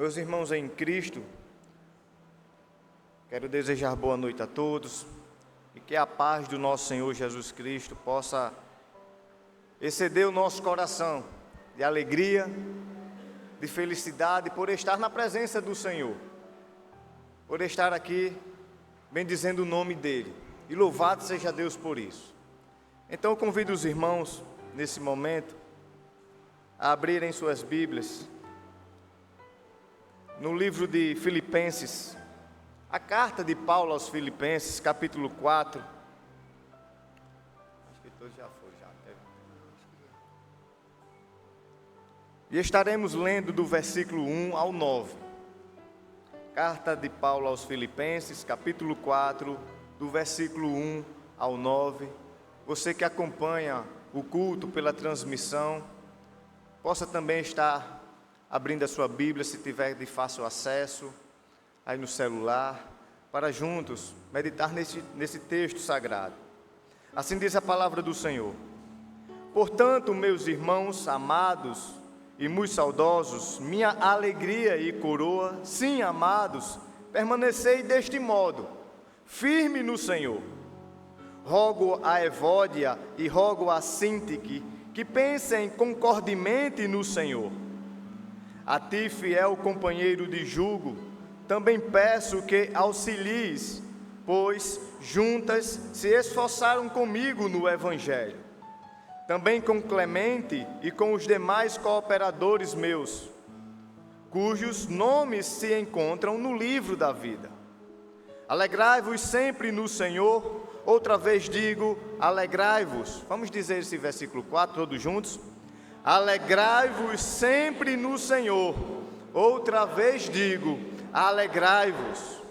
Meus irmãos em Cristo, quero desejar boa noite a todos e que a paz do nosso Senhor Jesus Cristo possa exceder o nosso coração de alegria, de felicidade por estar na presença do Senhor, por estar aqui bendizendo o nome dEle, e louvado seja Deus por isso. Então eu convido os irmãos, nesse momento, a abrirem suas Bíblias no livro de Filipenses, a carta de Paulo aos Filipenses, capítulo 4. Acho que todos já foram, já. E estaremos lendo do versículo 1 ao 9. Carta de Paulo aos Filipenses, capítulo 4, do versículo 1 ao 9. Você que acompanha o culto pela transmissão, possa também estar abrindo a sua Bíblia, se tiver de fácil acesso, aí no celular, para juntos meditar nesse texto sagrado. Assim diz a palavra do Senhor: Portanto, meus irmãos amados e muito saudosos, minha alegria e coroa, sim, amados, permanecei deste modo, firme no Senhor. Rogo a Evódia e rogo a Sintique que pensem concordemente no Senhor. A ti, fiel companheiro de jugo, também peço que auxilies, pois juntas se esforçaram comigo no Evangelho. Também com Clemente e com os demais cooperadores meus, cujos nomes se encontram no livro da vida. Alegrai-vos sempre no Senhor. Outra vez digo, alegrai-vos. Vamos dizer esse versículo 4 todos juntos? Alegrai-vos sempre no Senhor. Outra vez digo, alegrai-vos.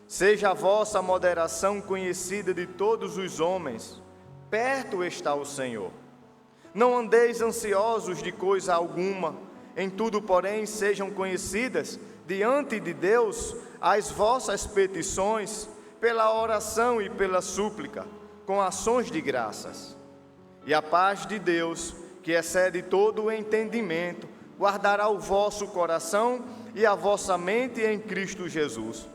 Seja a vossa moderação conhecida de todos os homens. Perto está o Senhor. Não andeis ansiosos de coisa alguma. Em tudo, porém, sejam conhecidas diante de Deus as vossas petições, pela oração e pela súplica, com ações de graças. E a paz de Deus, que excede todo o entendimento, guardará o vosso coração e a vossa mente em Cristo Jesus.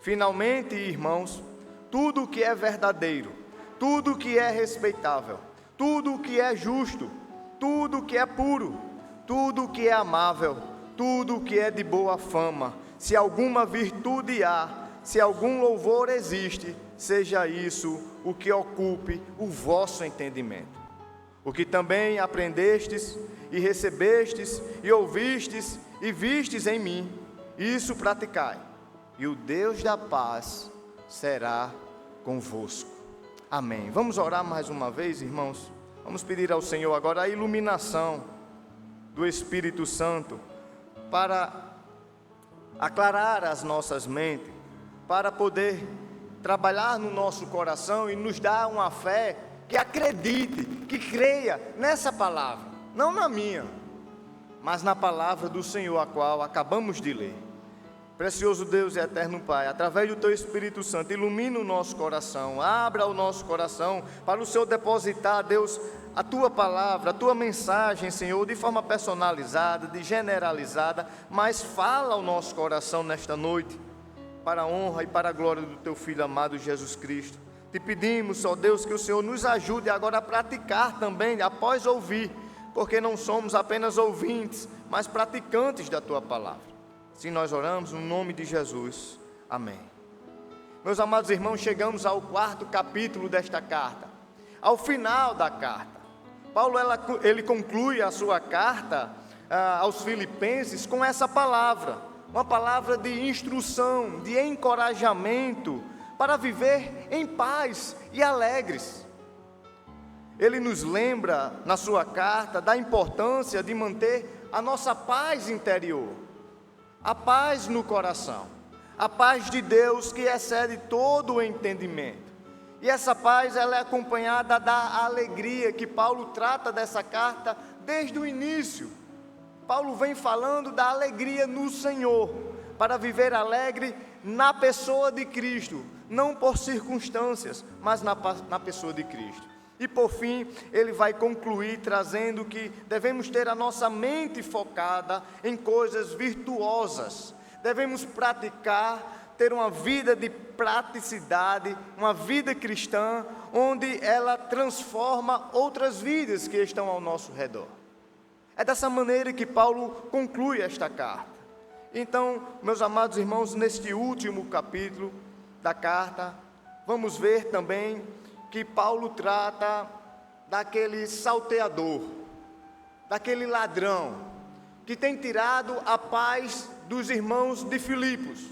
Finalmente, irmãos, tudo o que é verdadeiro, tudo o que é respeitável, tudo o que é justo, tudo o que é puro, tudo o que é amável, tudo o que é de boa fama, se alguma virtude há, se algum louvor existe, seja isso o que ocupe o vosso entendimento. O que também aprendestes e recebestes e ouvistes e vistes em mim, isso praticai, e o Deus da paz será convosco. Amém. Vamos orar mais uma vez, irmãos? Vamos pedir ao Senhor agora a iluminação do Espírito Santo para aclarar as nossas mentes, para poder trabalhar no nosso coração e nos dar uma fé que acredite, que creia nessa palavra, não na minha, mas na palavra do Senhor, a qual acabamos de ler. Precioso Deus e eterno Pai, através do Teu Espírito Santo, ilumina o nosso coração, abra o nosso coração para o Senhor depositar, Deus, a Tua palavra, a Tua mensagem, Senhor, de forma personalizada, de generalizada, mas fala ao nosso coração nesta noite, para a honra e para a glória do Teu Filho amado Jesus Cristo. Te pedimos, ó Deus, que o Senhor nos ajude agora a praticar também, após ouvir, porque não somos apenas ouvintes, mas praticantes da Tua palavra. Assim nós oramos no nome de Jesus. Amém. Meus amados irmãos, chegamos ao 4º capítulo desta carta, ao final da carta. Paulo, ele conclui a sua carta aos Filipenses com essa palavra, uma palavra de instrução, de encorajamento, para viver em paz e alegres. Ele nos lembra, na sua carta, da importância de manter a nossa paz interior, a paz no coração, a paz de Deus que excede todo o entendimento. E essa paz, ela é acompanhada da alegria, que Paulo trata dessa carta desde o início. Paulo vem falando da alegria no Senhor, para viver alegre na pessoa de Cristo, não por circunstâncias, mas na pessoa de Cristo. E por fim, ele vai concluir trazendo que devemos ter a nossa mente focada em coisas virtuosas. Devemos praticar, ter uma vida de praticidade, uma vida cristã, onde ela transforma outras vidas que estão ao nosso redor. É dessa maneira que Paulo conclui esta carta. Então, meus amados irmãos, neste último capítulo da carta, vamos ver também que Paulo trata daquele salteador, daquele ladrão, que tem tirado a paz dos irmãos de Filipos,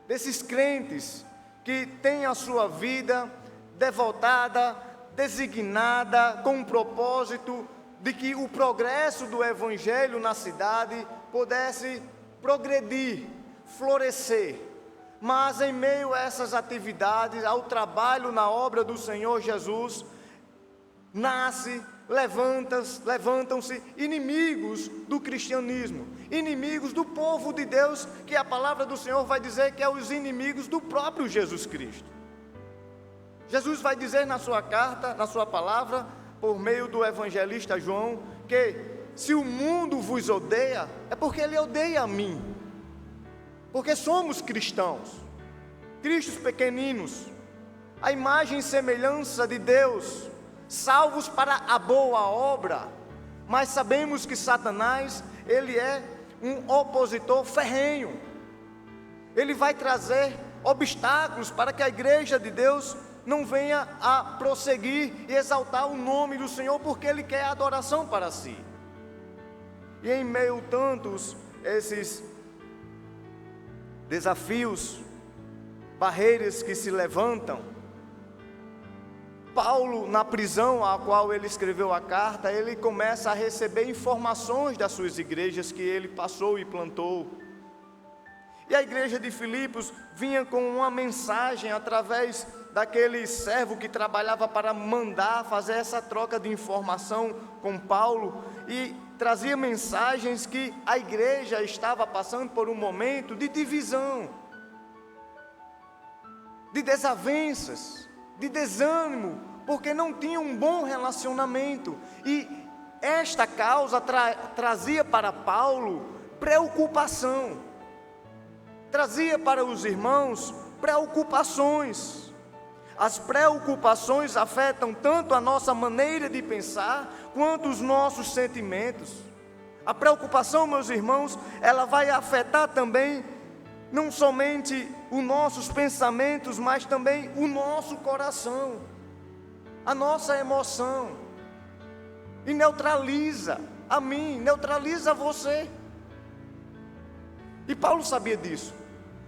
desses crentes que têm a sua vida devotada, designada, com um propósito de que o progresso do Evangelho na cidade pudesse progredir, florescer. Mas em meio a essas atividades, ao trabalho na obra do Senhor Jesus, levantam-se inimigos do cristianismo, inimigos do povo de Deus, que a palavra do Senhor vai dizer que é os inimigos do próprio Jesus Cristo. Jesus vai dizer na sua carta, na sua palavra, por meio do evangelista João, que se o mundo vos odeia, é porque ele odeia a mim. Porque somos cristãos, cristos pequeninos, a imagem e semelhança de Deus, salvos para a boa obra, mas sabemos que Satanás, ele é um opositor ferrenho, ele vai trazer obstáculos para que a igreja de Deus não venha a prosseguir e exaltar o nome do Senhor, porque ele quer adoração para si. E em meio a tantos esses desafios, barreiras que se levantam, Paulo, na prisão a qual ele escreveu a carta, ele começa a receber informações das suas igrejas que ele passou e plantou. E a igreja de Filipos vinha com uma mensagem através daquele servo que trabalhava para mandar fazer essa troca de informação com Paulo, e trazia mensagens que a igreja estava passando por um momento de divisão, de desavenças, de desânimo, porque não tinha um bom relacionamento. E esta causa trazia para Paulo preocupação, trazia para os irmãos preocupações. As preocupações afetam tanto a nossa maneira de pensar, quanto os nossos sentimentos. A preocupação, meus irmãos, ela vai afetar também, não somente os nossos pensamentos, mas também o nosso coração, a nossa emoção, e neutraliza a mim, neutraliza você. E Paulo sabia disso.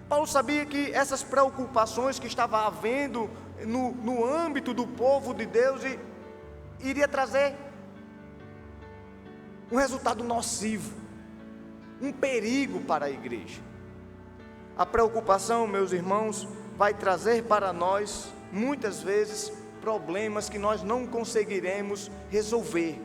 Paulo sabia que essas preocupações que estavam havendo no âmbito do povo de Deus iria trazer um resultado nocivo, um perigo para a igreja. A preocupação, meus irmãos, vai trazer para nós, muitas vezes, problemas que nós não conseguiremos resolver,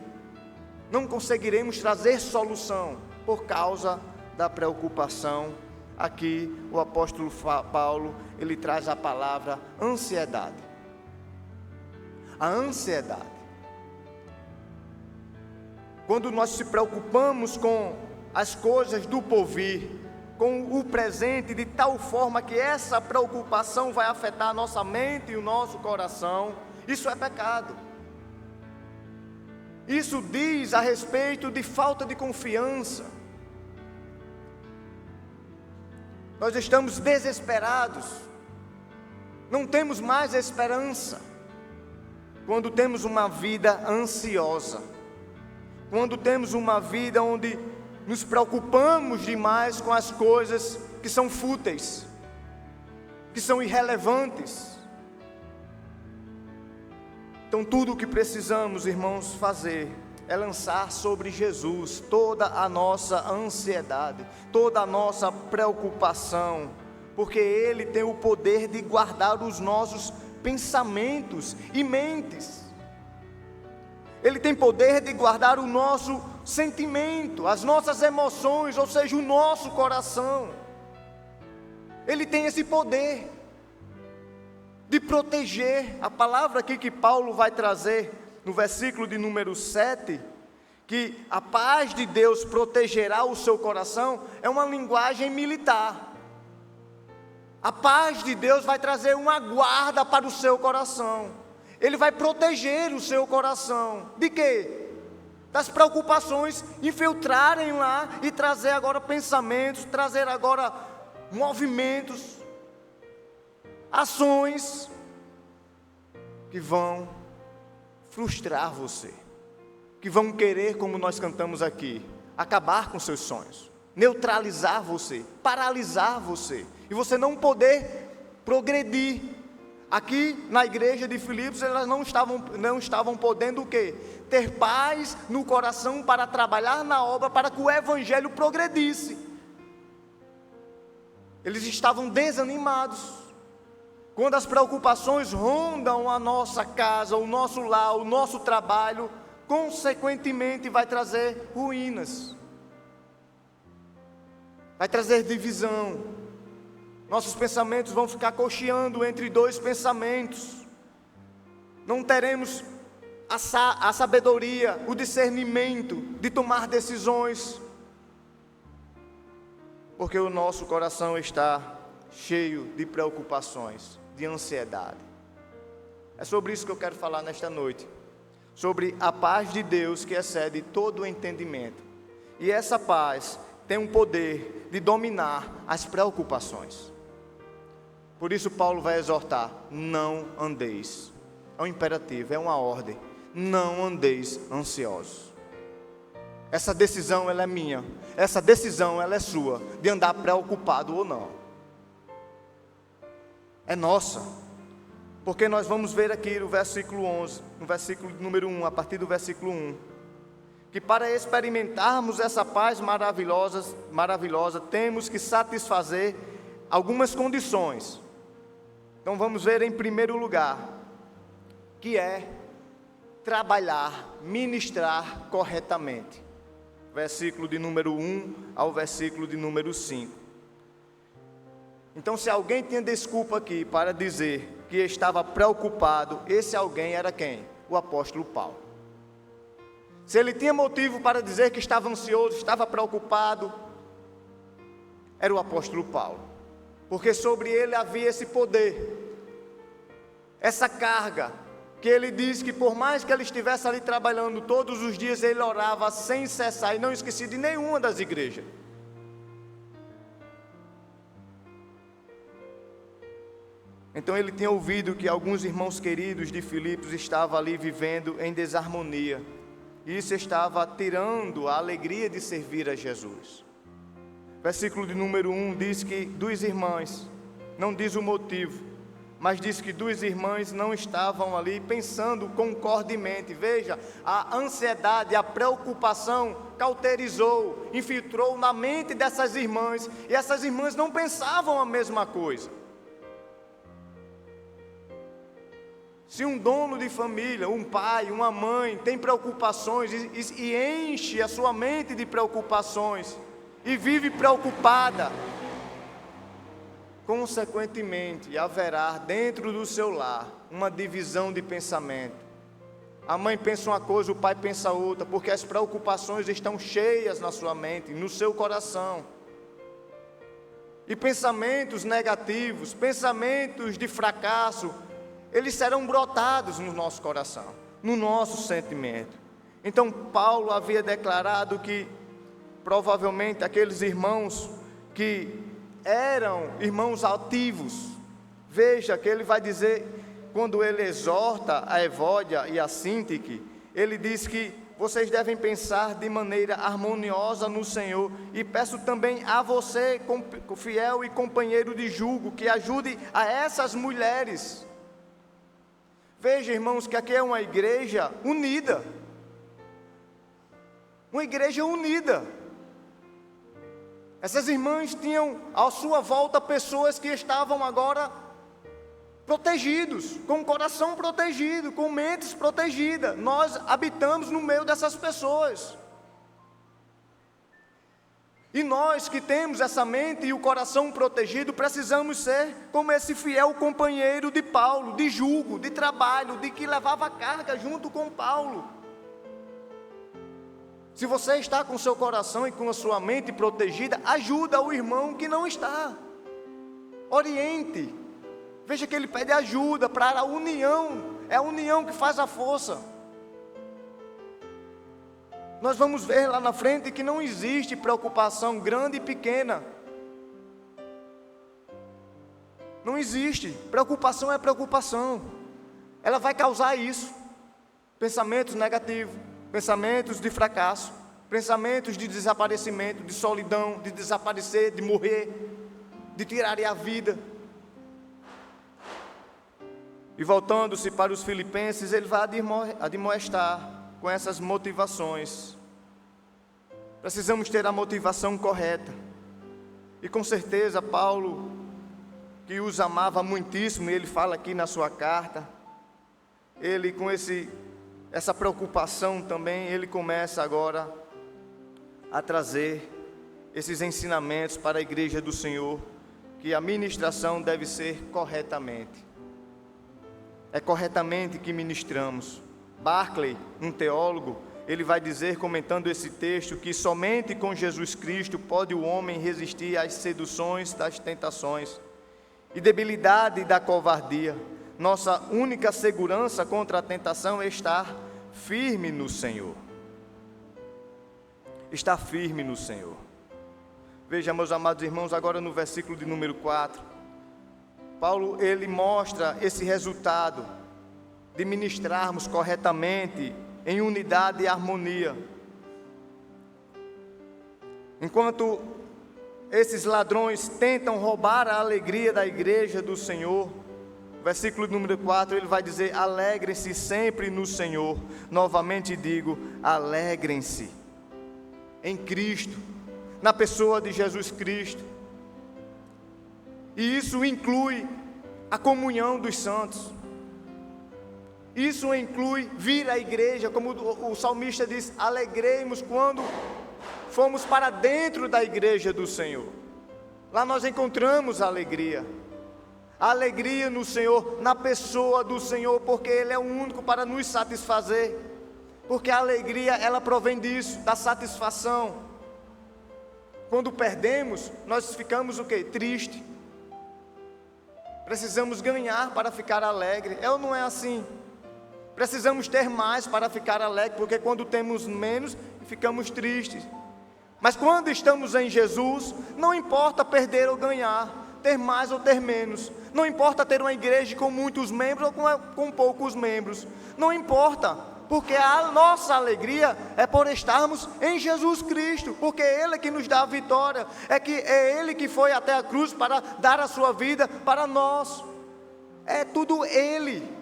não conseguiremos trazer solução por causa da preocupação. Aqui o apóstolo Paulo, ele traz a palavra ansiedade. A ansiedade. Quando nós se preocupamos com as coisas do porvir, com o presente, de tal forma que essa preocupação vai afetar a nossa mente e o nosso coração, isso é pecado. Isso diz a respeito de falta de confiança. Nós estamos desesperados, não temos mais esperança, quando temos uma vida ansiosa, quando temos uma vida onde nos preocupamos demais com as coisas que são fúteis, que são irrelevantes. Então tudo o que precisamos, irmãos, fazer é lançar sobre Jesus toda a nossa ansiedade, toda a nossa preocupação, porque Ele tem o poder de guardar os nossos pensamentos e mentes. Ele tem poder de guardar o nosso sentimento, as nossas emoções, ou seja, o nosso coração. Ele tem esse poder. de proteger. A palavra aqui que Paulo vai trazer no versículo de número 7, que a paz de Deus protegerá o seu coração, é uma linguagem militar. A paz de Deus vai trazer uma guarda para o seu coração. Ele vai proteger o seu coração. De quê? Das preocupações infiltrarem lá e trazer agora pensamentos, trazer agora movimentos, ações que vão frustrar você, que vão querer, como nós cantamos aqui, acabar com seus sonhos, neutralizar você, paralisar você, e você não poder progredir. Aqui na igreja de Filipos, elas não estavam podendo o quê? Ter paz no coração para trabalhar na obra, para que o evangelho progredisse. Eles estavam desanimados. Quando as preocupações rondam a nossa casa, o nosso lar, o nosso trabalho, consequentemente vai trazer ruínas, vai trazer divisão. Nossos pensamentos vão ficar cocheando entre dois pensamentos. Não teremos a sabedoria, o discernimento de tomar decisões, porque o nosso coração está cheio de preocupações, de ansiedade. É sobre isso que eu quero falar nesta noite, sobre a paz de Deus que excede todo o entendimento. E essa paz tem um poder de dominar as preocupações. Por isso Paulo vai exortar: não andeis. É um imperativo, é uma ordem. Não andeis ansiosos. Essa decisão ela é minha, essa decisão ela é sua, de andar preocupado ou não. É nossa. Porque nós vamos ver aqui no versículo 11, no versículo número 1, a partir do versículo 1, que para experimentarmos essa paz maravilhosa, temos que satisfazer algumas condições. Então vamos ver em primeiro lugar, que é trabalhar, ministrar corretamente. Versículo de número 1 ao versículo de número 5. Então, se alguém tinha desculpa aqui para dizer que estava preocupado, esse alguém era quem? O apóstolo Paulo. Se ele tinha motivo para dizer que estava ansioso, estava preocupado, era o apóstolo Paulo, porque sobre ele havia esse poder, essa carga, que ele diz que por mais que ele estivesse ali trabalhando todos os dias, ele orava sem cessar, e não esquecia de nenhuma das igrejas. Então ele tinha ouvido que alguns irmãos queridos de Filipos estavam ali vivendo em desarmonia, e isso estava tirando a alegria de servir a Jesus. Versículo de número 1 diz que duas irmãs, não diz o motivo, mas diz que duas irmãs não estavam ali pensando concordemente. Veja, a ansiedade, a preocupação cauterizou, infiltrou na mente dessas irmãs, e essas irmãs não pensavam a mesma coisa. Se um dono de família, um pai, uma mãe, tem preocupações e enche a sua mente de preocupações e vive preocupada, consequentemente haverá dentro do seu lar uma divisão de pensamento. A mãe pensa uma coisa, o pai pensa outra, porque as preocupações estão cheias na sua mente, no seu coração. E pensamentos negativos, pensamentos de fracasso, eles serão brotados no nosso coração, no nosso sentimento. Então Paulo havia declarado que provavelmente aqueles irmãos que eram irmãos altivos, veja que ele vai dizer, quando ele exorta a Evódia e a Síntique, ele diz que vocês devem pensar de maneira harmoniosa no Senhor, e peço também a você, fiel e companheiro de julgo, que ajude a essas mulheres. Veja, irmãos, que aqui é uma igreja unida. Uma igreja unida. Essas irmãs tinham à sua volta pessoas que estavam agora protegidos, com o coração protegido, com mentes protegidas. Nós habitamos no meio dessas pessoas. E nós que temos essa mente e o coração protegido, precisamos ser como esse fiel companheiro de Paulo, de jugo, de trabalho, de que levava carga junto com Paulo. Se você está com seu coração e com a sua mente protegida, ajuda o irmão que não está. Oriente. Veja que ele pede ajuda para a união. É a união que faz a força. Nós vamos ver lá na frente que não existe preocupação grande e pequena. Não existe. Preocupação é preocupação. Ela vai causar isso. Pensamentos negativos, pensamentos de fracasso, pensamentos de desaparecimento, de solidão, de desaparecer, de morrer, de tirar a vida. E voltando-se para os filipenses, ele vai admoestar com essas motivações. Precisamos ter a motivação correta. E com certeza Paulo, que os amava muitíssimo, e ele fala aqui na sua carta, ele com essa preocupação também, ele começa agora a trazer esses ensinamentos para a igreja do Senhor, que a ministração deve ser corretamente. É corretamente que ministramos. Barclay, um teólogo, ele vai dizer, comentando esse texto, que somente com Jesus Cristo pode o homem resistir às seduções das tentações e debilidade da covardia. Nossa única segurança contra a tentação é estar firme no Senhor. Estar firme no Senhor. Veja, meus amados irmãos, agora no versículo de número 4, Paulo, ele mostra esse resultado de ministrarmos corretamente, em unidade e harmonia. Enquanto esses ladrões tentam roubar a alegria da igreja do Senhor, versículo número 4, ele vai dizer: alegrem-se sempre no Senhor. Novamente digo, alegrem-se em Cristo, na pessoa de Jesus Cristo. E isso inclui a comunhão dos santos. Isso inclui vir à igreja, como o salmista diz: alegremos quando fomos para dentro da igreja do Senhor. Lá nós encontramos a alegria no Senhor, na pessoa do Senhor, porque Ele é o único para nos satisfazer, porque a alegria, ela provém disso, da satisfação. Quando perdemos, nós ficamos o quê? Triste. Precisamos ganhar para ficar alegre, é ou não é assim? Precisamos ter mais para ficar alegre, porque quando temos menos, ficamos tristes. Mas quando estamos em Jesus, não importa perder ou ganhar, ter mais ou ter menos, não importa ter uma igreja com muitos membros ou com poucos membros, não importa, porque a nossa alegria é por estarmos em Jesus Cristo, porque é Ele que nos dá a vitória, é Ele que foi até a cruz para dar a sua vida para nós, é tudo Ele.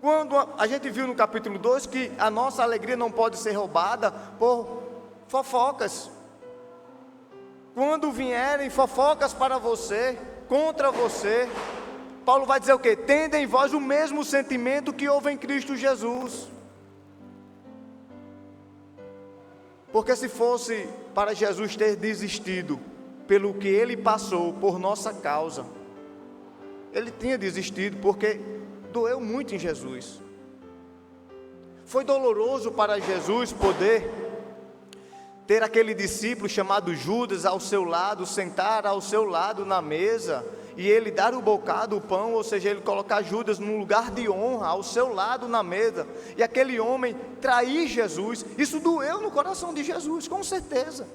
Quando a gente viu no capítulo 2 que a nossa alegria não pode ser roubada por fofocas. Quando vierem fofocas para você, contra você, Paulo vai dizer o quê? Tende em vós o mesmo sentimento que houve em Cristo Jesus. Porque se fosse para Jesus ter desistido pelo que Ele passou por nossa causa, Ele tinha desistido, porque doeu muito em Jesus. Foi doloroso para Jesus poder ter aquele discípulo chamado Judas ao seu lado, sentar ao seu lado na mesa, e ele dar o bocado, o pão, ou seja, ele colocar Judas num lugar de honra, ao seu lado na mesa, e aquele homem trair Jesus. Isso doeu no coração de Jesus, com certeza.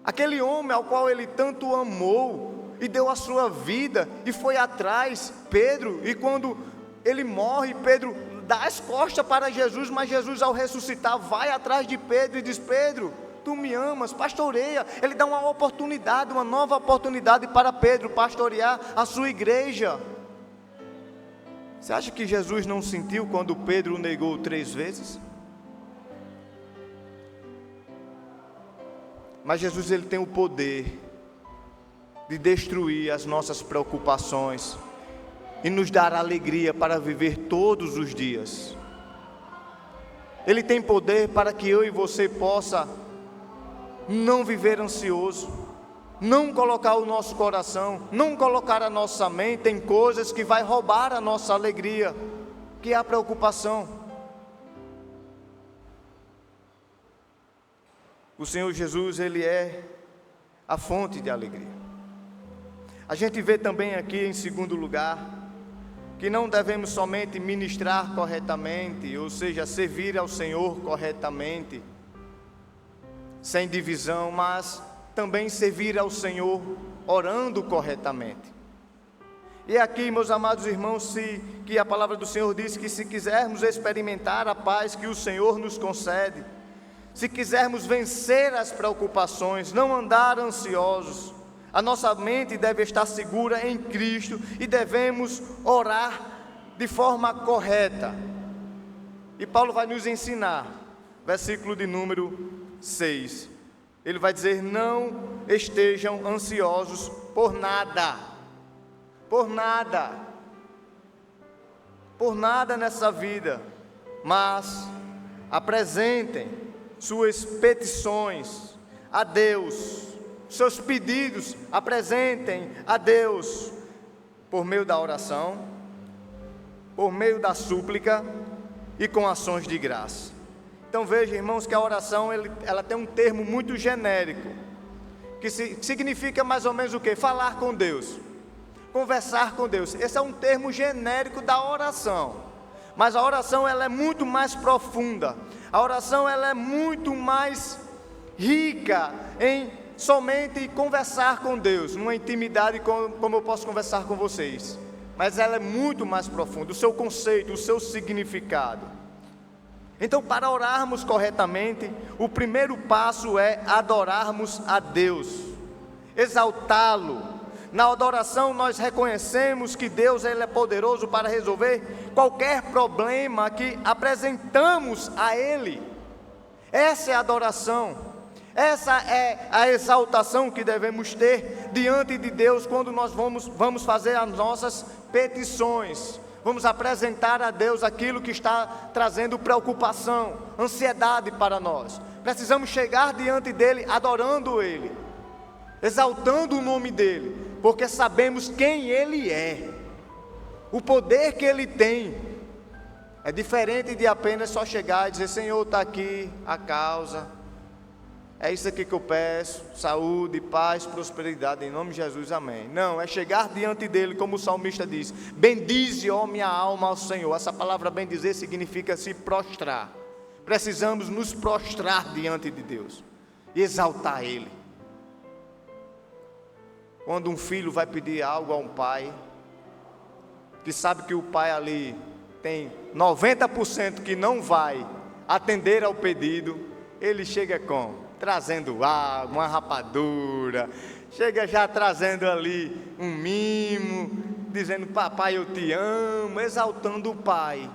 Aquele homem ao qual ele tanto amou, e deu a sua vida, e foi atrás, Pedro, e quando ele morre, Pedro dá as costas para Jesus, mas Jesus, ao ressuscitar, vai atrás de Pedro e diz: Pedro, tu me amas, pastoreia. Ele dá uma oportunidade, uma nova oportunidade para Pedro pastorear a sua igreja. Você acha que Jesus não sentiu quando Pedro o negou 3 vezes? Mas Jesus, ele tem o poder de destruir as nossas preocupações e nos dar alegria para viver todos os dias. Ele tem poder para que eu e você possa não viver ansioso, não colocar o nosso coração, não colocar a nossa mente em coisas que vai roubar a nossa alegria, que é a preocupação. O Senhor Jesus, Ele é a fonte de alegria. A gente vê também aqui, em segundo lugar, que não devemos somente ministrar corretamente, ou seja, servir ao Senhor corretamente, sem divisão, mas também servir ao Senhor orando corretamente. E aqui, meus amados irmãos, que a palavra do Senhor diz que se quisermos experimentar a paz que o Senhor nos concede, se quisermos vencer as preocupações, não andar ansiosos, a nossa mente deve estar segura em Cristo e devemos orar de forma correta. E Paulo vai nos ensinar, versículo de número 6. Ele vai dizer: não estejam ansiosos por nada. Por nada. Por nada nessa vida. Mas apresentem suas petições a Deus. Seus pedidos apresentem a Deus por meio da oração, por meio da súplica e com ações de graça. Então veja, irmãos, que a oração ela tem um termo muito genérico, que significa mais ou menos o quê? Falar com Deus, conversar com Deus. Esse é um termo genérico da oração, mas a oração ela é muito mais profunda. A oração ela é muito mais rica em somente conversar com Deus, numa intimidade como eu posso conversar com vocês, mas ela é muito mais profunda, o seu conceito, o seu significado. Então, para orarmos corretamente, o primeiro passo é adorarmos a Deus, exaltá-lo. Na adoração nós reconhecemos que Deus ele é poderoso para resolver qualquer problema que apresentamos a Ele. Essa é a adoração. Essa é a exaltação que devemos ter diante de Deus quando nós vamos fazer as nossas petições. Vamos apresentar a Deus aquilo que está trazendo preocupação, ansiedade para nós. Precisamos chegar diante dEle adorando Ele, exaltando o nome dEle, porque sabemos quem Ele é, o poder que Ele tem. É diferente de apenas só chegar e dizer: Senhor, está aqui a causa, é isso aqui que eu peço, saúde, paz, prosperidade, em nome de Jesus, amém. Não, é chegar diante dele, como o salmista diz: bendize, ó minha alma, ao Senhor. Essa palavra bendizer significa se prostrar. Precisamos nos prostrar diante de Deus e exaltar Ele. Quando um filho vai pedir algo a um pai, que sabe que o pai ali tem 90% que não vai atender ao pedido, ele chega trazendo água, uma rapadura, chega já trazendo ali um mimo, dizendo: papai, eu te amo, exaltando o pai.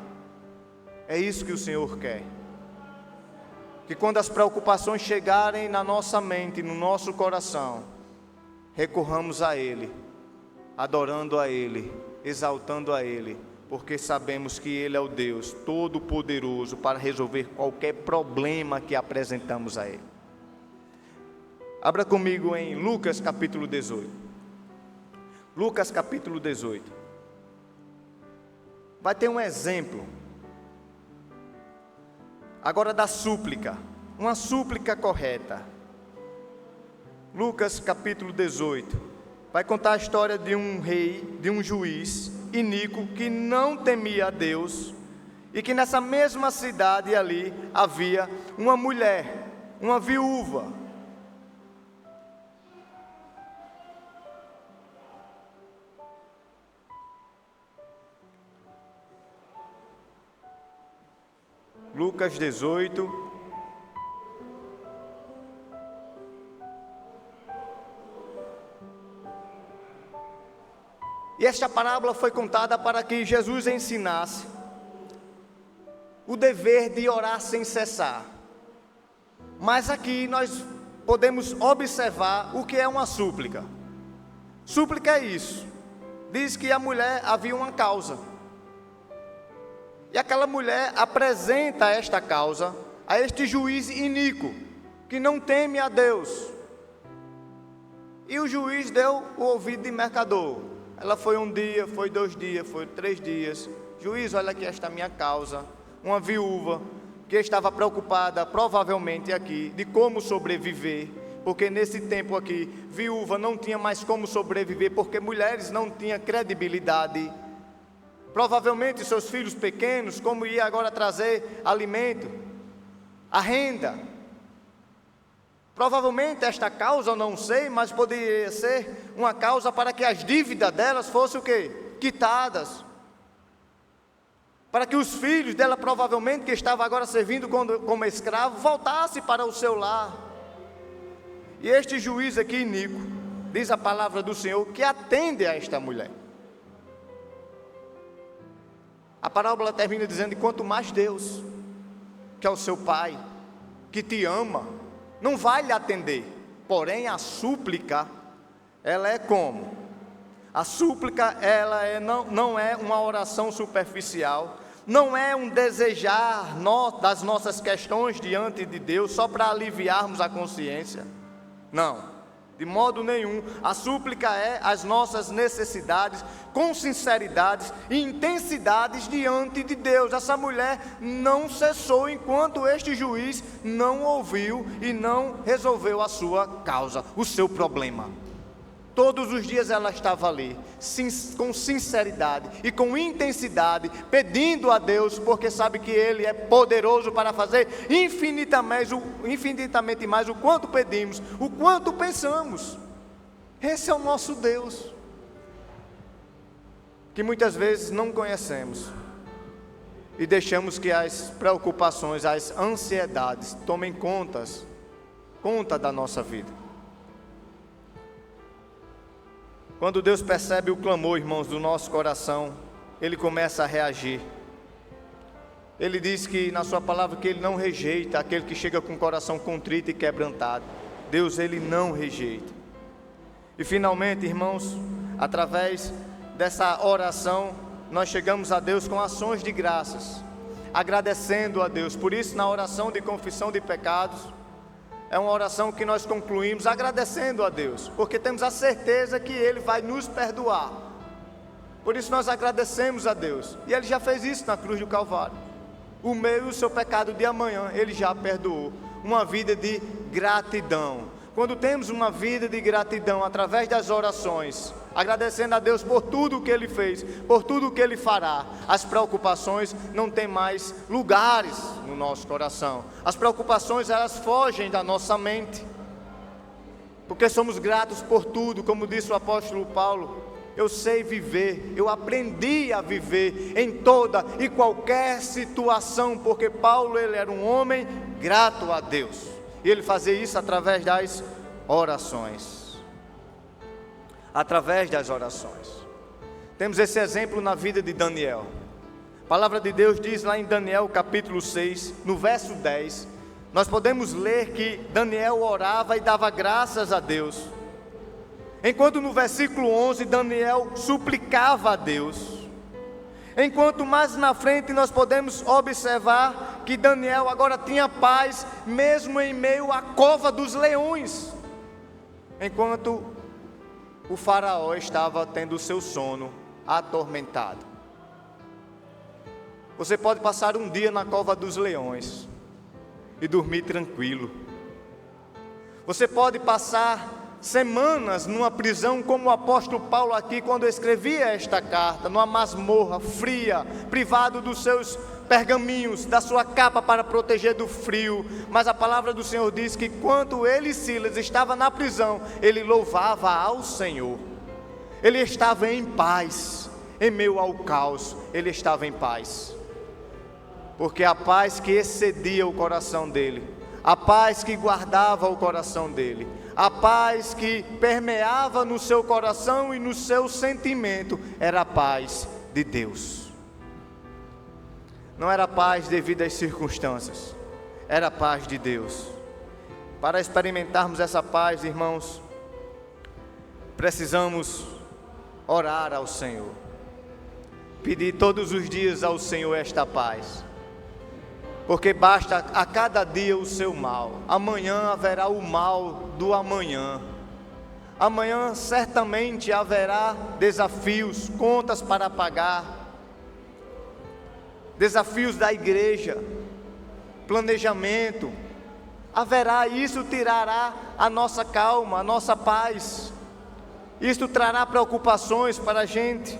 É isso que o Senhor quer. Que quando as preocupações chegarem na nossa mente, no nosso coração, recorramos a Ele, adorando a Ele, exaltando a Ele, porque sabemos que Ele é o Deus Todo-Poderoso para resolver qualquer problema que apresentamos a Ele. Abra comigo em Lucas capítulo 18. Lucas capítulo 18. Vai ter um exemplo agora da súplica, uma súplica correta. Lucas capítulo 18, vai contar a história de um rei, de um juiz iníquo, que não temia a Deus, e que nessa mesma cidade ali, havia uma mulher, uma viúva. Lucas 18, e esta parábola foi contada para que Jesus ensinasse o dever de orar sem cessar. Mas aqui nós podemos observar o que é uma súplica. Súplica é isso. Diz que a mulher havia uma causa, e aquela mulher apresenta esta causa a este juiz iníquo, que não teme a Deus. E o juiz deu o ouvido de mercador. Ela foi um dia, foi 2 dias, foi 3 dias. Juiz, olha aqui esta minha causa. Uma viúva que estava preocupada, provavelmente aqui, de como sobreviver. Porque nesse tempo aqui, viúva não tinha mais como sobreviver, porque mulheres não tinham credibilidade. Provavelmente seus filhos pequenos, como ia agora trazer alimento, a renda. Provavelmente esta causa, eu não sei, mas poderia ser uma causa para que as dívidas delas fossem o quê? Quitadas. Para que os filhos dela, provavelmente, que estavam agora servindo como escravo, voltassem para o seu lar. E este juiz aqui, iníquo, diz a palavra do Senhor, que atende a esta mulher. A parábola termina dizendo, e quanto mais Deus, que é o seu Pai, que te ama, não vai lhe atender. Porém, a súplica, ela é como? A súplica, não é uma oração superficial, não é um desejar das nossas questões diante de Deus, só para aliviarmos a consciência. Não, de modo nenhum. A súplica é as nossas necessidades com sinceridade e intensidades diante de Deus. Essa mulher não cessou enquanto este juiz não ouviu e não resolveu a sua causa, o seu problema. Todos os dias ela estava ali, com sinceridade e com intensidade, pedindo a Deus, porque sabe que Ele é poderoso para fazer infinitamente mais o quanto pedimos, o quanto pensamos. Esse é o nosso Deus, que muitas vezes não conhecemos e deixamos que as preocupações, as ansiedades tomem conta da nossa vida. Quando Deus percebe o clamor, irmãos, do nosso coração, Ele começa a reagir. Ele diz que na sua palavra que Ele não rejeita aquele que chega com o coração contrito e quebrantado. Deus, Ele não rejeita. E finalmente, irmãos, através dessa oração, nós chegamos a Deus com ações de graças, agradecendo a Deus. Por isso, na oração de confissão de pecados, é uma oração que nós concluímos agradecendo a Deus, porque temos a certeza que Ele vai nos perdoar. Por isso nós agradecemos a Deus, e Ele já fez isso na cruz do Calvário. O meu e o seu pecado de amanhã, Ele já perdoou. Uma vida de gratidão. Quando temos uma vida de gratidão através das orações, agradecendo a Deus por tudo o que Ele fez, por tudo o que Ele fará, as preocupações não têm mais lugares no nosso coração. As preocupações, elas fogem da nossa mente, porque somos gratos por tudo. Como disse o apóstolo Paulo, eu sei viver, eu aprendi a viver em toda e qualquer situação, porque Paulo, ele era um homem grato a Deus. E ele fazia isso através das orações. Através das orações. Temos esse exemplo na vida de Daniel. A palavra de Deus diz lá em Daniel capítulo 6, no verso 10, nós podemos ler que Daniel orava e dava graças a Deus. Enquanto no versículo 11, Daniel suplicava a Deus. Enquanto mais na frente nós podemos observar que Daniel agora tinha paz, mesmo em meio à cova dos leões. Enquanto o faraó estava tendo o seu sono atormentado. Você pode passar um dia na cova dos leões e dormir tranquilo. Você pode passar semanas numa prisão, como o apóstolo Paulo aqui, quando escrevia esta carta, numa masmorra fria, privado dos seus pergaminhos, da sua capa para proteger do frio. Mas a palavra do Senhor diz que quando ele e Silas estavam na prisão, ele louvava ao Senhor. Ele estava em paz, em meio ao caos, ele estava em paz. Porque a paz que excedia o coração dele, a paz que guardava o coração dele, a paz que permeava no seu coração e no seu sentimento, era a paz de Deus. Não era paz devido às circunstâncias, era a paz de Deus. Para experimentarmos essa paz, irmãos, precisamos orar ao Senhor, pedir todos os dias ao Senhor esta paz. porque basta a cada dia o seu mal. Amanhã haverá o mal do amanhã. Amanhã certamente haverá desafios, contas para pagar, desafios da igreja, planejamento. Haverá, isso tirará a nossa calma, a nossa paz. Isto trará preocupações para a gente.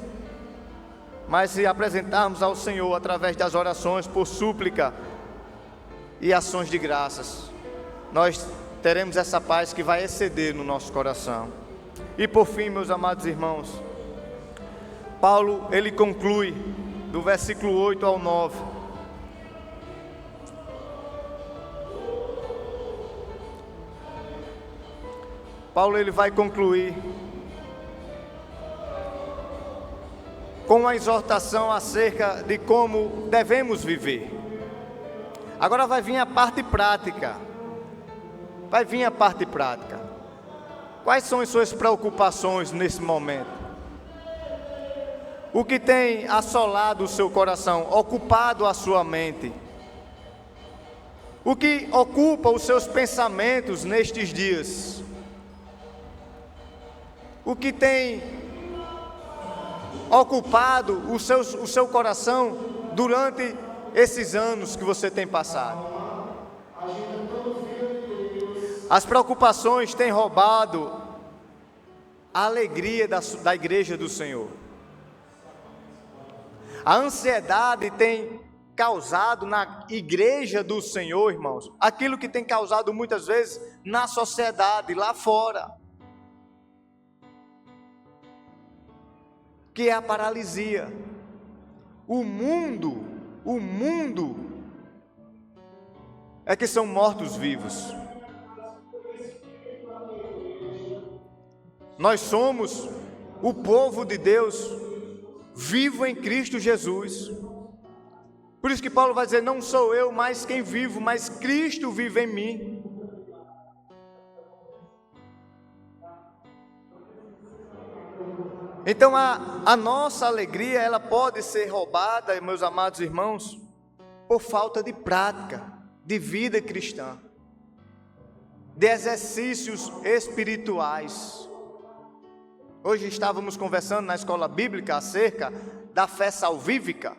Mas se apresentarmos ao Senhor através das orações por súplica e ações de graças, nós teremos essa paz que vai exceder no nosso coração. E por fim, meus amados irmãos, Paulo, ele conclui do versículo 8 ao 9. Paulo, ele vai concluir com uma exortação acerca de como devemos viver. Agora vai vir a parte prática. Quais são as suas preocupações nesse momento? O que tem assolado o seu coração, ocupado a sua mente? O que ocupa os seus pensamentos nestes dias? O que tem ocupado o seu coração durante esses anos que você tem passado? As preocupações têm roubado a alegria da igreja do Senhor. A ansiedade tem causado na igreja do Senhor, irmãos, aquilo que tem causado muitas vezes na sociedade, lá fora, que é a paralisia. O mundo é que são mortos-vivos. Nós somos o povo de Deus, vivo em Cristo Jesus. Por isso que Paulo vai dizer, não sou eu mais quem vivo, mas Cristo vive em mim. Então a nossa alegria, ela pode ser roubada, meus amados irmãos, por falta de prática, de vida cristã, de exercícios espirituais. Hoje estávamos conversando na escola bíblica acerca da fé salvífica.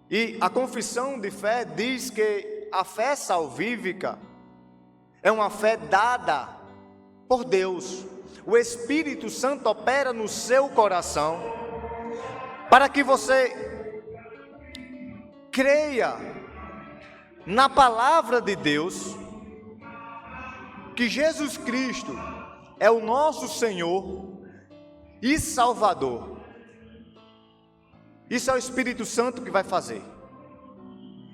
E a confissão de fé diz que a fé salvífica é uma fé dada por Deus. O Espírito Santo opera no seu coração para que você creia na palavra de Deus, que Jesus Cristo é o nosso Senhor e Salvador. Isso é o Espírito Santo que vai fazer.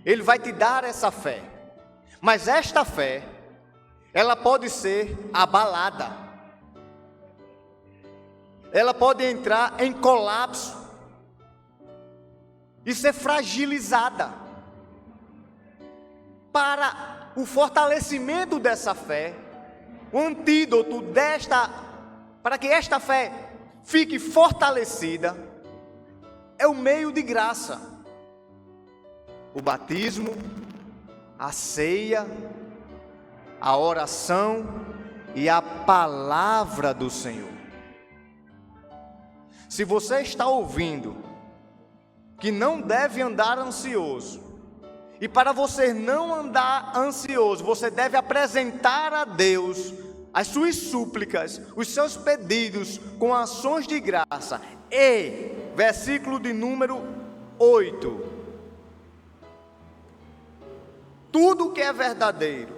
Ele vai te dar essa fé. Mas esta fé, ela pode ser abalada. Ela pode entrar em colapso e ser fragilizada. Para o fortalecimento dessa fé, o antídoto para que esta fé fique fortalecida, é o meio de graça. O batismo, a ceia, a oração e a palavra do Senhor. Se você está ouvindo que não deve andar ansioso, e para você não andar ansioso, você deve apresentar a Deus as suas súplicas, os seus pedidos com ações de graça. E, versículo de número 8, tudo que é verdadeiro,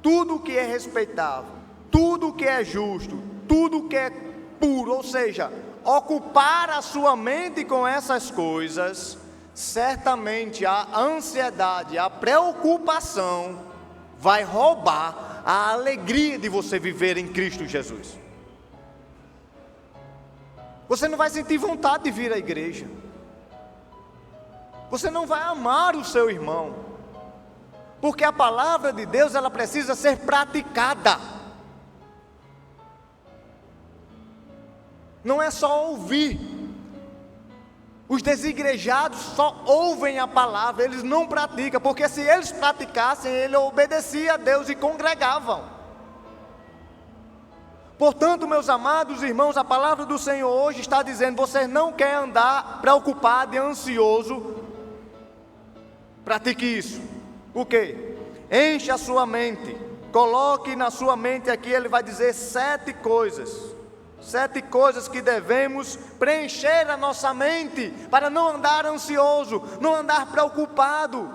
tudo que é respeitável, tudo que é justo, tudo que é puro, ou seja, ocupar a sua mente com essas coisas, certamente a ansiedade, a preocupação vai roubar a alegria de você viver em Cristo Jesus. Você não vai sentir vontade de vir à igreja. Você não vai amar o seu irmão. Porque a palavra de Deus, ela precisa ser praticada. Não é só ouvir. Os desigrejados só ouvem a palavra, eles não praticam, porque se eles praticassem, ele obedecia a Deus e congregavam. Portanto, meus amados irmãos, a palavra do Senhor hoje está dizendo: você não quer andar preocupado e ansioso, pratique isso. O quê? Enche a sua mente, coloque na sua mente aqui, ele vai dizer 7 coisas. 7 coisas que devemos preencher a nossa mente, para não andar ansioso, não andar preocupado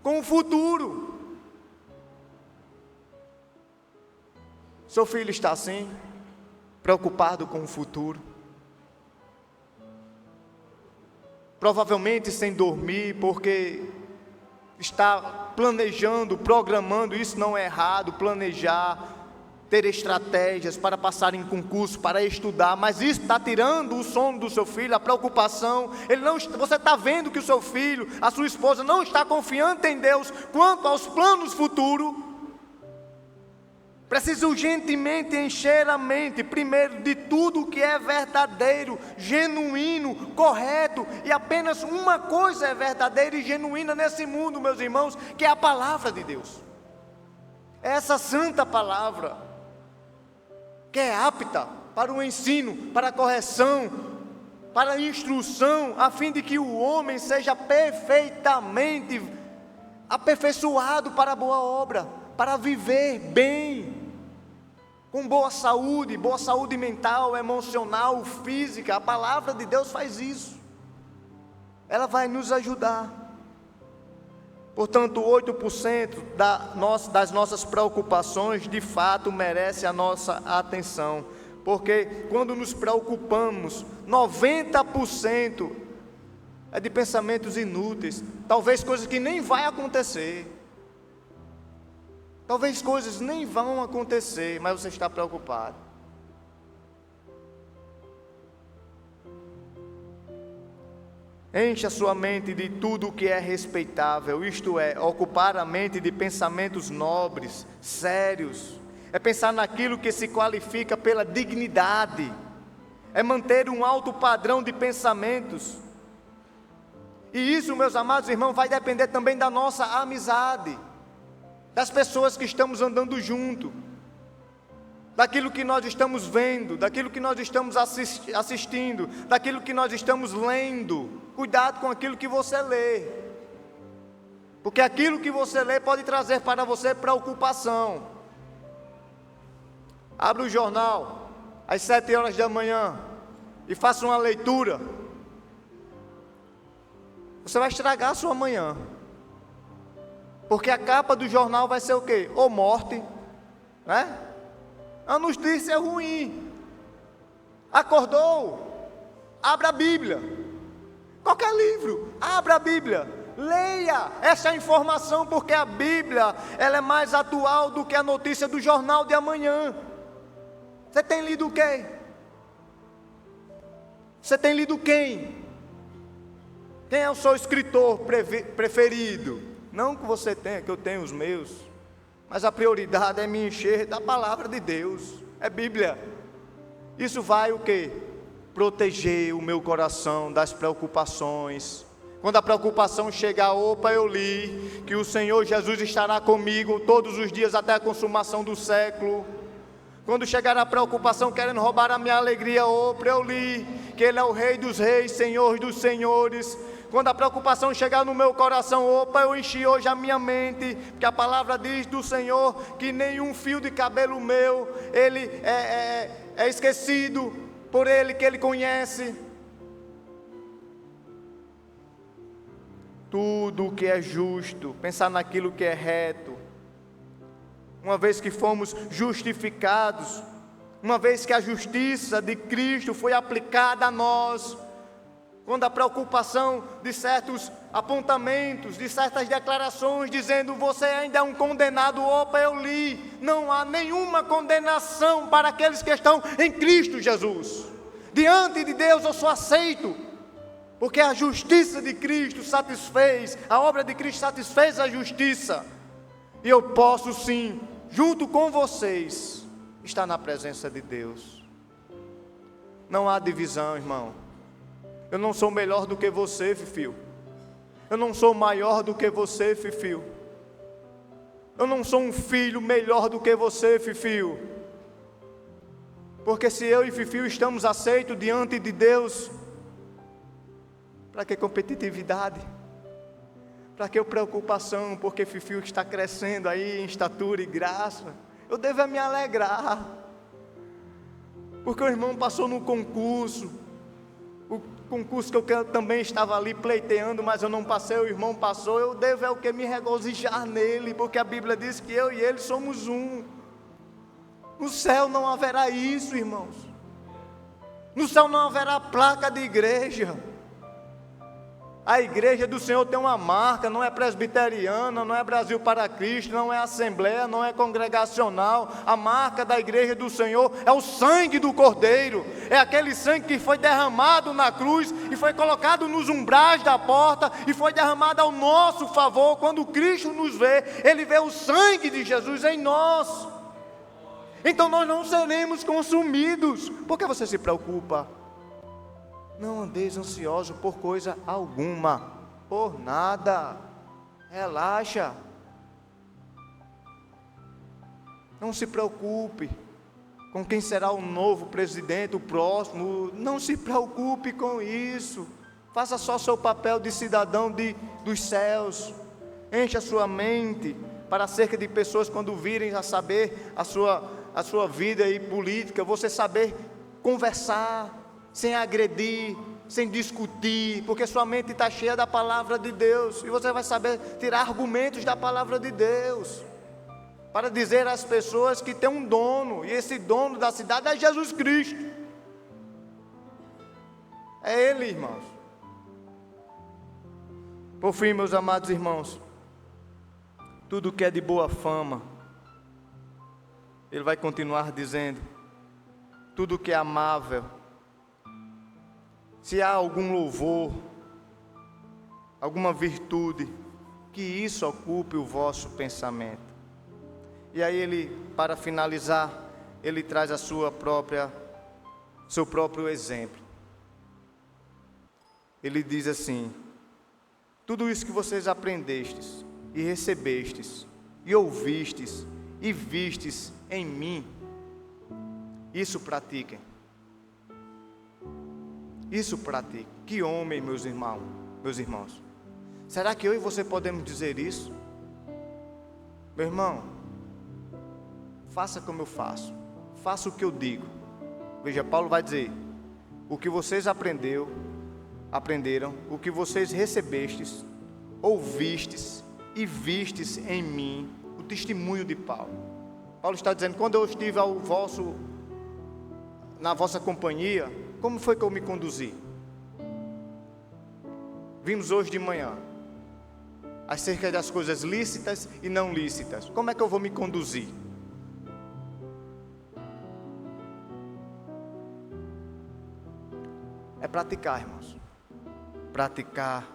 com o futuro. Seu filho está assim, preocupado com o futuro, provavelmente sem dormir, porque está planejando, programando. Isso não é errado, planejar, ter estratégias para passar em concurso, para estudar, mas isso está tirando o sono do seu filho, a preocupação. Você está vendo que o seu filho, a sua esposa não está confiante em Deus quanto aos planos futuros. Precisa urgentemente encher a mente, primeiro, de tudo que é verdadeiro, genuíno, correto, e apenas uma coisa é verdadeira e genuína nesse mundo, meus irmãos, que é a palavra de Deus. Essa santa palavra, que é apta para o ensino, para a correção, para a instrução, a fim de que o homem seja perfeitamente aperfeiçoado para a boa obra, para viver bem, com boa saúde mental, emocional, física. A palavra de Deus faz isso, ela vai nos ajudar. Portanto, 8% das nossas preocupações, de fato, merece a nossa atenção, porque quando nos preocupamos, 90% é de pensamentos inúteis, talvez coisas que nem vai acontecer, talvez coisas nem vão acontecer, mas você está preocupado. Enche a sua mente de tudo o que é respeitável, isto é, ocupar a mente de pensamentos nobres, sérios, é pensar naquilo que se qualifica pela dignidade, é manter um alto padrão de pensamentos. E isso, meus amados irmãos, vai depender também da nossa amizade, das pessoas que estamos andando junto, daquilo que nós estamos vendo, daquilo que nós estamos assistindo, daquilo que nós estamos lendo. Cuidado com aquilo que você lê, porque aquilo que você lê pode trazer para você preocupação. Abra o jornal às 7 horas da manhã e faça uma leitura. Você vai estragar a sua manhã, porque a capa do jornal vai ser o quê? Ou morte, né? A notícia ruim. Acordou? Abra a Bíblia. Qualquer livro, abra a Bíblia, leia essa informação, porque a Bíblia, ela é mais atual do que a notícia do jornal de amanhã. Você tem lido o quê? Você tem lido quem? Quem é o seu escritor preferido? Não que você tenha, que eu tenho os meus, mas a prioridade é me encher da palavra de Deus, é Bíblia. Isso vai o quê? Proteger o meu coração das preocupações. Quando a preocupação chegar, opa, eu li que o Senhor Jesus estará comigo todos os dias até a consumação do século. Quando chegar a preocupação querendo roubar a minha alegria, opa, eu li que Ele é o Rei dos Reis, Senhor dos Senhores. Quando a preocupação chegar no meu coração, opa, eu enchi hoje a minha mente, porque a palavra diz do Senhor que nenhum fio de cabelo meu, Ele é esquecido por Ele, que Ele conhece. Tudo o que é justo, pensar naquilo que é reto. Uma vez que fomos justificados, uma vez que a justiça de Cristo foi aplicada a nós, quando a preocupação de certos apontamentos, de certas declarações, dizendo você ainda é um condenado, opa, eu li, não há nenhuma condenação para aqueles que estão em Cristo Jesus. Diante de Deus eu sou aceito, porque a justiça de Cristo satisfez, a obra de Cristo satisfez a justiça, e eu posso sim, junto com vocês, estar na presença de Deus. Não há divisão, irmão. Eu não sou melhor do que você, Fifio. Eu não sou maior do que você, Fifio. Eu não sou um filho melhor do que você, Fifio. Porque se eu e Fifio estamos aceitos diante de Deus, para que competitividade? Para que preocupação? Porque Fifio está crescendo aí em estatura e graça. Eu devo me alegrar. Porque o irmão passou no concurso. O concurso que eu também estava ali pleiteando, mas eu não passei, o irmão passou. Eu devo me regozijar nele, porque a Bíblia diz que eu e ele somos um. No céu não haverá isso, irmãos. No céu não haverá placa de igreja. A igreja do Senhor tem uma marca, não é presbiteriana, não é Brasil para Cristo, não é assembleia, não é congregacional. A marca da igreja do Senhor é o sangue do Cordeiro. É aquele sangue que foi derramado na cruz e foi colocado nos umbrais da porta e foi derramado ao nosso favor. Quando Cristo nos vê, Ele vê o sangue de Jesus em nós. Então nós não seremos consumidos. Por que você se preocupa? Não andeis ansioso por coisa alguma, por nada. Relaxa. Não se preocupe com quem será o novo presidente, o próximo. Não se preocupe com isso. Faça só seu papel de cidadão dos céus. Encha a sua mente para cerca de pessoas, quando virem a saber a sua vida aí política, você saber conversar, sem agredir, sem discutir, porque sua mente está cheia da palavra de Deus, e você vai saber tirar argumentos da palavra de Deus, para dizer às pessoas que tem um dono, e esse dono da cidade é Jesus Cristo, é Ele, irmãos. Por fim, meus amados irmãos, tudo que é de boa fama, Ele vai continuar dizendo, tudo que é amável, se há algum louvor, alguma virtude, que isso ocupe o vosso pensamento. E aí ele, para finalizar, ele traz seu próprio exemplo. Ele diz assim, tudo isso que vocês aprendestes, e recebestes, e ouvistes, e vistes em mim, isso pratiquem. Isso pratiquem. Que homem, meus irmãos. Será que eu e você podemos dizer isso? Meu irmão, faça como eu faço, faça o que eu digo. Veja, Paulo vai dizer, o que vocês aprenderam, o que vocês recebestes, ouvistes e vistes em mim, o testemunho de Paulo. Paulo está dizendo, quando eu estive na vossa companhia, como foi que eu me conduzi? Vimos hoje de manhã acerca das coisas lícitas e não lícitas. Como é que eu vou me conduzir? É praticar, irmãos. Praticar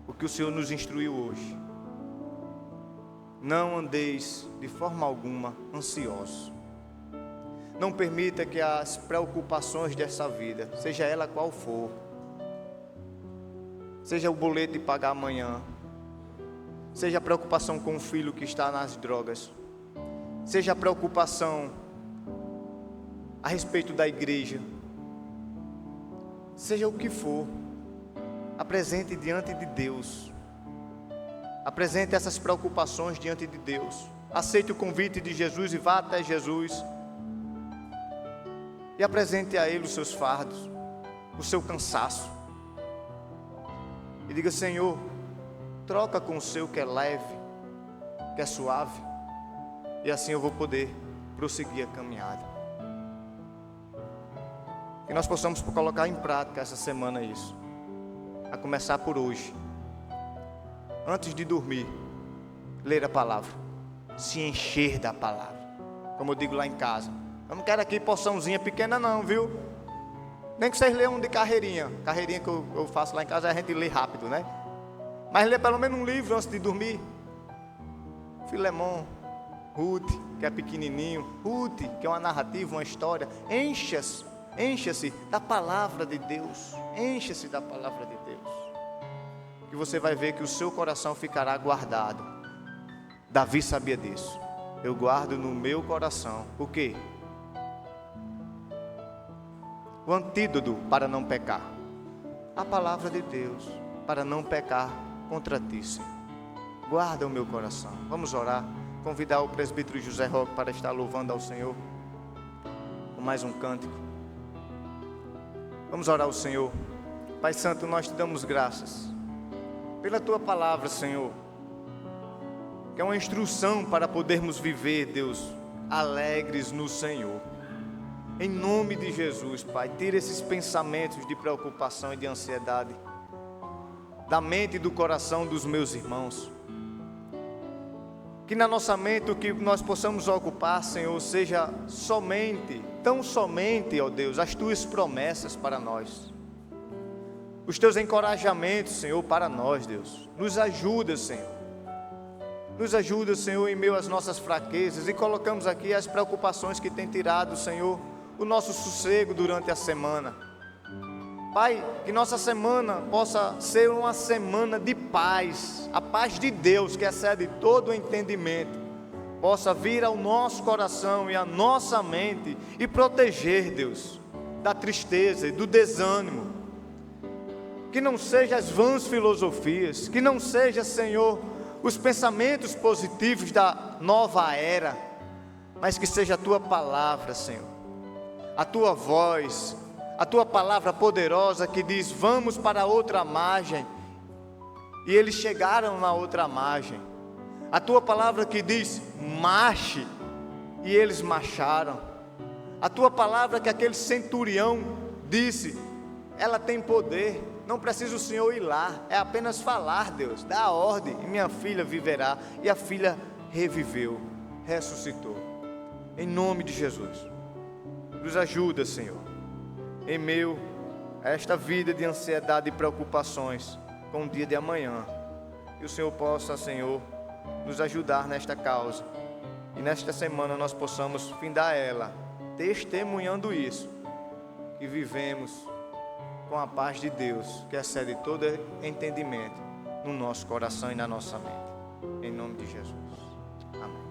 o que o Senhor nos instruiu hoje. Não andeis de forma alguma ansiosos. Não permita que as preocupações dessa vida, seja ela qual for, seja o boleto de pagar amanhã, seja a preocupação com o filho que está nas drogas, seja a preocupação a respeito da igreja, seja o que for, apresente diante de Deus, apresente essas preocupações diante de Deus, aceite o convite de Jesus e vá até Jesus, e apresente a Ele os seus fardos, o seu cansaço, e diga, Senhor, troca com o seu que é leve, que é suave, e assim eu vou poder prosseguir a caminhada. Que nós possamos colocar em prática essa semana isso, a começar por hoje, antes de dormir, ler a palavra, se encher da palavra, como eu digo lá em casa. Eu não quero aqui porçãozinha pequena não, viu? Nem que vocês leiam de carreirinha que eu faço lá em casa, a gente lê rápido, né? Mas lê pelo menos um livro antes de dormir. Filemão, Ruth, que é pequenininho, Ruth, que é uma narrativa, uma história. Encha-se Encha-se da palavra de Deus. Encha-se da palavra de Deus. Que você vai ver que o seu coração ficará guardado. Davi sabia disso. Eu guardo no meu coração. O quê? O antídoto para não pecar. A palavra de Deus, para não pecar contra ti, Senhor. Guarda o meu coração. Vamos orar. Convidar o presbítero José Roque para estar louvando ao Senhor com mais um cântico. Vamos orar ao Senhor. Pai Santo, nós te damos graças pela tua palavra, Senhor, que é uma instrução para podermos viver, Deus, alegres no Senhor. Em nome de Jesus, Pai, tira esses pensamentos de preocupação e de ansiedade da mente e do coração dos meus irmãos. Que na nossa mente o que nós possamos ocupar, Senhor, seja somente, tão somente, ó Deus, as tuas promessas para nós. Os teus encorajamentos, Senhor, para nós, Deus. Nos ajuda, Senhor. Nos ajuda, Senhor, em meio às nossas fraquezas. E colocamos aqui as preocupações que tem tirado, Senhor, o nosso sossego durante a semana. Pai, que nossa semana possa ser uma semana de paz. A paz de Deus, que excede todo o entendimento, possa vir ao nosso coração e à nossa mente e proteger, Deus, da tristeza e do desânimo. Que não seja as vãs filosofias, que não seja, Senhor, os pensamentos positivos da nova era, mas que seja a tua palavra, Senhor, a tua voz, a tua palavra poderosa que diz: vamos para a outra margem. E eles chegaram na outra margem. A tua palavra que diz: marche, e eles marcharam. A tua palavra que aquele centurião disse: ela tem poder, não precisa o Senhor ir lá, é apenas falar, Deus, dá a ordem, e minha filha viverá. E a filha reviveu, ressuscitou. Em nome de Jesus, nos ajuda, Senhor, em meio a esta vida de ansiedade e preocupações com o dia de amanhã. Que o Senhor possa, Senhor, nos ajudar nesta causa, e nesta semana nós possamos findar ela, testemunhando isso, que vivemos com a paz de Deus, que excede todo entendimento, no nosso coração e na nossa mente. Em nome de Jesus. Amém.